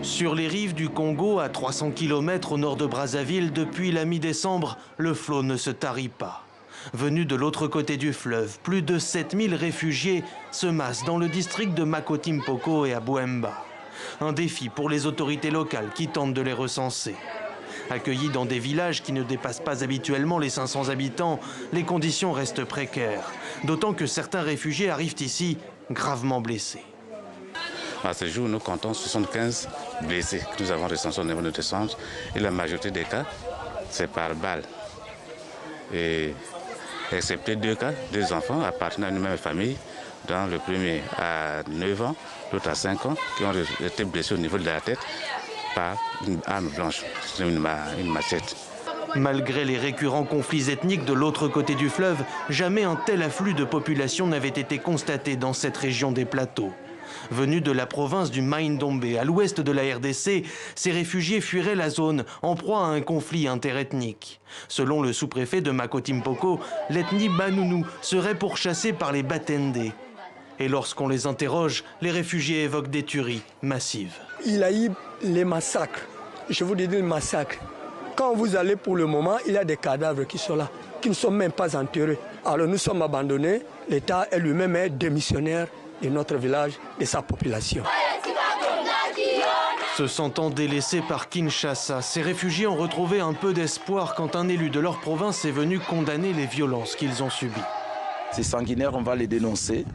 Sur les rives du Congo, à 300 km au nord de Brazzaville, depuis la mi-décembre, le flot ne se tarit pas. Venus de l'autre côté du fleuve, plus de 7000 réfugiés se massent dans le district de Makoti-Mpoko et à Bouemba. Un défi pour les autorités locales qui tentent de les recenser. Accueillis dans des villages qui ne dépassent pas habituellement les 500 habitants, les conditions restent précaires. D'autant que certains réfugiés arrivent ici gravement blessés. À ce jour, nous comptons 75 blessés que nous avons recensés au niveau de notre centre. Et la majorité des cas, c'est par balle. Et excepté 2 cas, 2 enfants appartenant à une même famille, dont le premier à 9 ans, l'autre à 5 ans, qui ont été blessés au niveau de la tête par une arme blanche, une machette. Malgré les récurrents conflits ethniques de l'autre côté du fleuve, jamais un tel afflux de population n'avait été constaté dans cette région des plateaux. Venus de la province du Mai-Ndombe, à l'ouest de la RDC, ces réfugiés fuiraient la zone en proie à un conflit interethnique. Selon le sous-préfet de Makoti-Mpoko, l'ethnie Banounou serait pourchassée par les Batende. Et lorsqu'on les interroge, les réfugiés évoquent des tueries massives. Il y a eu les massacres. Je vous dis les massacres. Quand vous allez pour le moment, il y a des cadavres qui sont là, qui ne sont même pas enterrés. Alors nous sommes abandonnés. L'État lui-même est démissionnaire de notre village, de sa population. Se sentant délaissés par Kinshasa, ces réfugiés ont retrouvé un peu d'espoir quand un élu de leur province est venu condamner les violences qu'ils ont subies. Ces sanguinaires, on va les dénoncer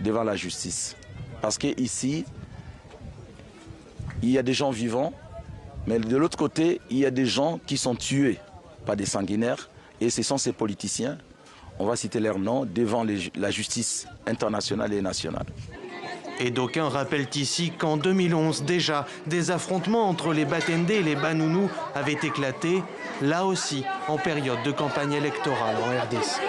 devant la justice. Parce qu'ici, il y a des gens vivants, mais de l'autre côté, il y a des gens qui sont tués par des sanguinaires. Et ce sont ces politiciens, on va citer leurs noms, devant la justice internationale et nationale. Et d'aucuns rappellent ici qu'en 2011 déjà, des affrontements entre les Batende et les Banounou avaient éclaté, là aussi en période de campagne électorale en RDC.